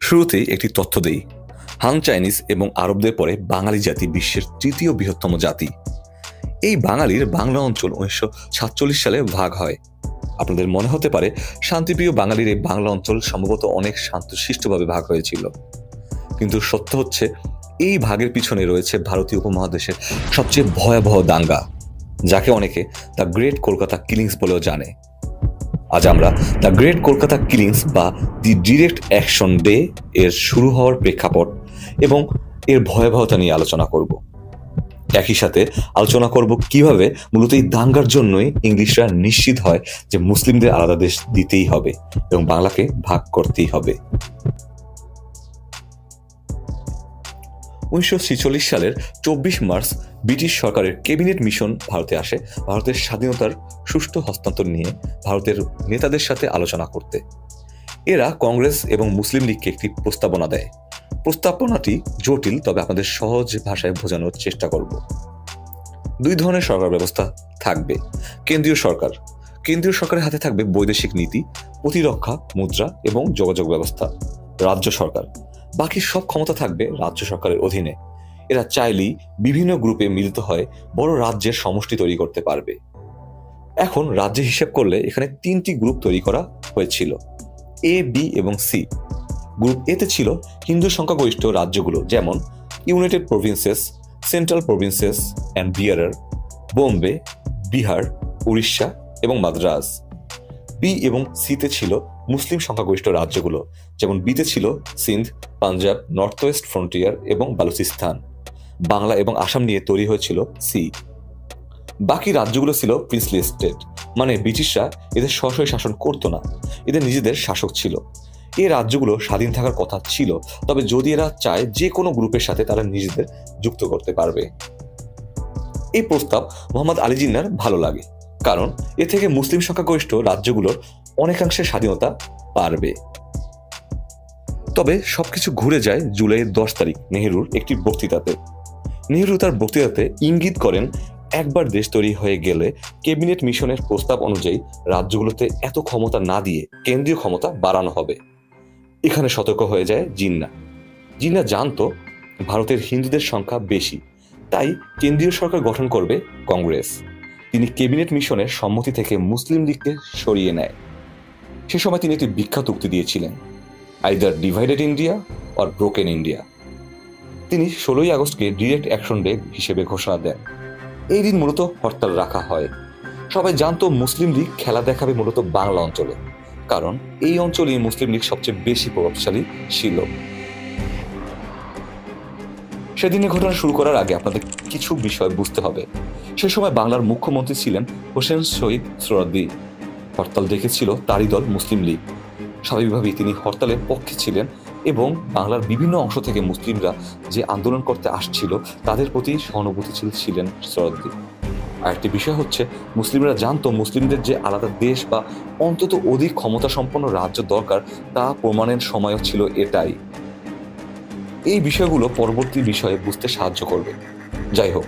শুরুতেই একটি তথ্য দেই। হান চাইনিজ এবং আরবদের পরে বাঙালি জাতি বিশ্বের তৃতীয় বৃহত্তম জাতি। এই বাঙালির বাংলা অঞ্চল 1947 সালে ভাগ হয়। আপনাদের মনে হতে পারে শান্তিপ্রিয় বাঙালির এই বাংলা অঞ্চল সম্ভবত অনেক শান্তশিষ্টভাবে ভাগ হয়েছিল, কিন্তু সত্য হচ্ছে এই ভাগের পিছনে রয়েছে ভারতীয় উপমহাদেশের সবচেয়ে ভয়াবহ দাঙ্গা, যাকে অনেকে দ্য গ্রেট কলকাতা কিলিংস বলেও জানে। আজ আমরা দ্য গ্রেট কলকাতা কিলিংস বা দি ডিরেক্ট অ্যাকশন ডে এর শুরু হওয়ার প্রেক্ষাপট এবং এর ভয়াবহতা নিয়ে আলোচনা করব। একই সাথে আলোচনা করব কিভাবে মূলত এই দাঙ্গার জন্যই ইংলিশরা নিশ্চিত হয় যে মুসলিমদের আলাদা দেশ দিতেই হবে এবং বাংলাকে ভাগ করতেই হবে। 1946 সালের 24 মার্চ ব্রিটিশ সরকারের ক্যাবিনেট মিশন ভারতে আসে ভারতের স্বাধীনতার সুষ্ঠু হস্তান্তর নিয়ে ভারতের নেতাদের সাথে আলোচনা করতে। এরা কংগ্রেস এবং মুসলিম লীগকে একটি প্রস্তাবনা দেয়। প্রস্তাবনাটি জটিল, তবে আপনাদের সহজ ভাষায় বোঝানোর চেষ্টা করব। দুই ধরনের সরকার ব্যবস্থা থাকবে। কেন্দ্রীয় সরকারের হাতে থাকবে বৈদেশিক নীতি, প্রতিরক্ষা, মুদ্রা এবং যোগাযোগ ব্যবস্থা। রাজ্য সরকার, বাকি সব ক্ষমতা থাকবে রাজ্য সরকারের অধীনে। এরা চাইলেই বিভিন্ন গ্রুপে মিলিত হয় বড় রাজ্যের সমষ্টি তৈরি করতে পারবে। এখন রাজ্যে হিসেব করলে এখানে 3টি গ্রুপ তৈরি করা হয়েছিল, এ, বি এবং সি। গ্রুপ এতে ছিল হিন্দু সংখ্যাগরিষ্ঠ রাজ্যগুলো, যেমন United provinces, central provinces and bearer, Bombay, Bihar, Orissa এবং মাদ্রাজ। বি এবং সিতে ছিল মুসলিম সংখ্যাগরিষ্ঠ রাজ্যগুলো, যেমন বিতে ছিল Sindh, Punjab, north West frontier এবং বালুচিস্তান। বাংলা এবং আসাম নিয়ে তৈরি হয়েছিল সি। বাকি রাজ্যগুলো ছিল প্রিন্সলি স্টেট, মানে ব্রিটিশরা এদের সরাসরি শাসন করতো না, এদের নিজেদের শাসক ছিল। এই রাজ্যগুলো স্বাধীন থাকার কথা ছিল, তবে যদি এরা চায় যে কোনো গ্রুপের সাথে তারা নিজেদের যুক্ত করতে পারবে। এই প্রস্তাব মোহাম্মদ আলী জিন্নার ভালো লাগে, কারণ এ থেকে মুসলিম সংখ্যাগরিষ্ঠ রাজ্যগুলোর অনেকাংশে স্বাধীনতা পারবে। তবে সবকিছু ঘুরে যায় জুলাই 10 তারিখ নেহেরুর একটি বক্তৃতাতে। নেহেরু তার বক্তৃতাতে ইঙ্গিত করেন, একবার দেশ তৈরি হয়ে গেলে ক্যাবিনেট মিশনের প্রস্তাব অনুযায়ী রাজ্যগুলোতে এত ক্ষমতা না দিয়ে কেন্দ্রীয় ক্ষমতা বাড়ানো হবে। এখানে সতর্ক হয়ে যায় জিন্না জানতো ভারতের হিন্দুদের সংখ্যা বেশি, তাই কেন্দ্রীয় সরকার গঠন করবে কংগ্রেস। তিনি ক্যাবিনেট মিশনের সম্মতি থেকে মুসলিম লীগকে সরিয়ে নেয়। সে সময় তিনি একটি বিখ্যাত উক্তি দিয়েছিলেন, either divided India or broken India. তিনি 16ই আগস্টকে ডিরেক্ট অ্যাকশন ডে হিসেবে ঘোষণা দেন। এই দিন মূলত হরতাল রাখা হয়। সবাই জানতো মুসলিম লীগ খেলা দেখাবে মূলত বাংলা অঞ্চলে, কারণ এই অঞ্চলে মুসলিম লীগ সবচেয়ে বেশি প্রভাবশালী ছিল। সেদিনের ঘটনা শুরু করার আগে আপনাদের কিছু বিষয় বুঝতে হবে। সে সময় বাংলার মুখ্যমন্ত্রী ছিলেন হোসেন শহীদ সোহরাওয়ার্দী। হরতাল ডেকেছিল তারই দল মুসলিম লীগ। স্বাভাবিকভাবেই তিনি হরতালের পক্ষে ছিলেন এবং বাংলার বিভিন্ন অংশ থেকে মুসলিমরা যে আন্দোলন করতে আসছিল তাদের প্রতি সহানুভূতিশীল ছিলেন সোহরাওয়ার্দী। আরেকটি বিষয় হচ্ছে, মুসলিমরা জানতো মুসলিমদের যে আলাদা দেশ বা অন্তত অধিক ক্ষমতা সম্পন্ন রাজ্য দরকার, তা প্রমাণের সময়ও ছিল এটাই। এই বিষয়গুলো পরবর্তী বিষয়ে বুঝতে সাহায্য করবে। যাই হোক,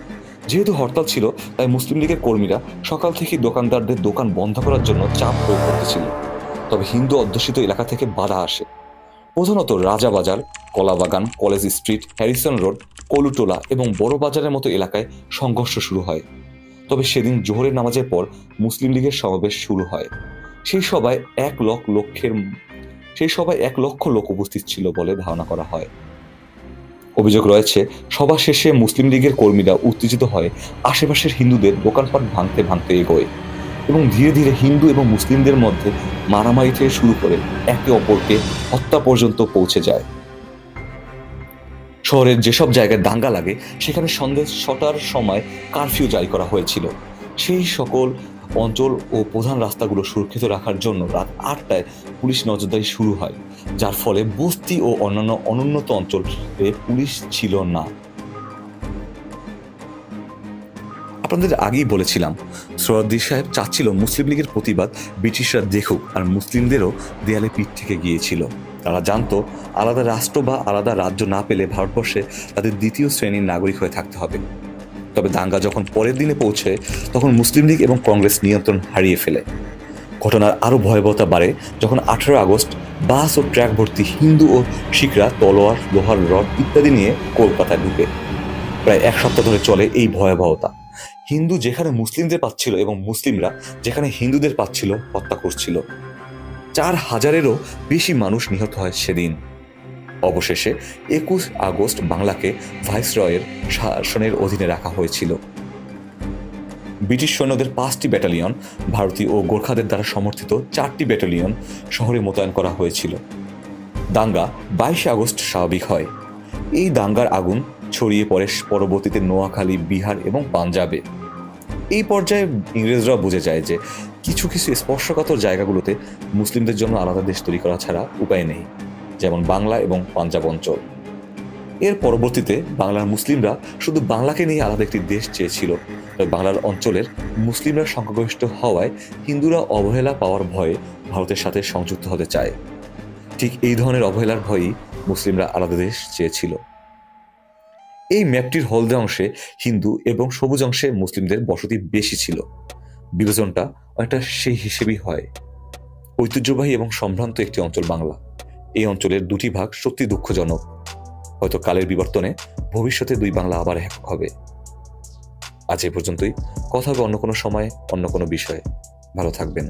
যেহেতু হরতাল ছিল, তাই মুসলিম লীগের কর্মীরা সকাল থেকেই দোকানদারদের দোকান বন্ধ করার জন্য চাপ প্রয়োগ করতেছিল। তবে হিন্দু অধ্যুষিত এলাকা থেকে বাধা আসে। প্রধানত রাজাবাজার, কলাবাগান, college street, Harrison road, Colootola এবং বড় বাজারের মতো এলাকায় সংঘর্ষ শুরু হয়। তবে সেদিন জোহরের নামাজের পর মুসলিম লীগের সমাবেশ শুরু হয়। সেই সভায় 1 লক্ষ লোক উপস্থিত ছিল বলে ধারণা করা হয়। অভিযোগ রয়েছে, সভা শেষে মুসলিম লীগের কর্মীরা উত্তেজিত হয়ে আশেপাশের হিন্দুদের দোকানপাট ভাঙতে ভাঙতে এগোয় এবং ধীরে ধীরে হিন্দু এবং মুসলিমদের মধ্যে মারামারি থেকে শুরু করে একে অপরকে হত্যা পর্যন্ত পৌঁছে যায়। শহরের যেসব জায়গায় দাঙ্গা লাগে সেখানে সন্ধ্যে 6টার সময় কারফিউ জারি করা হয়েছিল। সেই সকল অঞ্চল ও প্রধান রাস্তাগুলো সুরক্ষিত রাখার জন্য রাত 8টায় পুলিশ নজরদারি শুরু হয়, যার ফলে বস্তি ও অন্যান্য অনুন্নত অঞ্চলে পুলিশ ছিল না। আপনাদের আগেই বলেছিলাম, সোহরাওয়ার্দী সাহেব চাচ্ছিল মুসলিম লীগের প্রতিবাদ ব্রিটিশরা দেখুক, আর মুসলিমদেরও দেয়ালে পিঠ থেকে গিয়েছিল। তারা জানতো আলাদা রাষ্ট্র বা আলাদা রাজ্য না পেলে ভারতবর্ষে তাদের দ্বিতীয় শ্রেণীর নাগরিক হয়ে থাকতে হবে। তবে দাঙ্গা যখন পরের দিনে পৌঁছে, তখন মুসলিম লীগ এবং কংগ্রেস নিয়ন্ত্রণ হারিয়ে ফেলে। ঘটনার আরও ভয়াবহতা বাড়ে যখন 18 আগস্ট বাস ও ট্রাক ভর্তি হিন্দু ও শিখরা তলোয়ার, লোহার রড ইত্যাদি নিয়ে কলকাতায় ঢুকে। প্রায় এক সপ্তাহ ধরে চলে এই ভয়াবহতা। হিন্দু যেখানে মুসলিমদের পাচ্ছিল এবং মুসলিমরা যেখানে হিন্দুদের পাচ্ছিল হত্যা করছিল। 4000-এরও বেশি মানুষ নিহত হয় সেদিন। অবশেষে 21 আগস্ট বাংলাকে ভাইসরয়ের শাসনের অধীনে রাখা হয়েছিল। ব্রিটিশ সৈন্যদের 5টি ব্যাটালিয়ন, ভারতীয় ও গোর্খাদের দ্বারা সমর্থিত 4টি ব্যাটালিয়ন শহরে মোতায়েন করা হয়েছিল। দাঙ্গা 22 আগস্ট স্বাভাবিক হয়। এই দাঙ্গার আগুন ছড়িয়ে পড়ে পরবর্তীতে নোয়াখালী, বিহার এবং পাঞ্জাবে। এই পর্যায়ে ইংরেজরা বুঝে যায় যে কিছু কিছু স্পর্শকাতর জায়গাগুলোতে মুসলিমদের জন্য আলাদা দেশ তৈরি করা ছাড়া উপায় নেই, যেমন বাংলা এবং পাঞ্জাব অঞ্চল। এর পরবর্তীতে বাংলার মুসলিমরা শুধু বাংলাকে নিয়ে আলাদা একটি দেশ চেয়েছিল। বাংলার অঞ্চলের মুসলিমরা সংখ্যাগরিষ্ঠ হওয়ায় হিন্দুরা অবহেলা পাওয়ার ভয়ে ভারতের সাথে সংযুক্ত হতে চায়। ঠিক এই ধরনের অবহেলার ভয়েই মুসলিমরা আলাদা দেশ চেয়েছিল। এই ম্যাপটির হলদে অংশে হিন্দু এবং সবুজ অংশে মুসলিমদের বসতি বেশি ছিল। বিভাজনটা অনেকটা সেই হিসেবেই হয়। ঐতিহ্যবাহী এবং সম্ভ্রান্ত একটি অঞ্চল বাংলা। এই অঞ্চলের দুটি ভাগ সত্যি দুঃখজনক। হয়তো কালের বিবর্তনে ভবিষ্যতে দুই বাংলা আবার এক হবে। আজ এ পর্যন্তই। কথা হবে অন্য কোনো সময়, অন্য কোনো বিষয়ে। ভালো থাকবেন।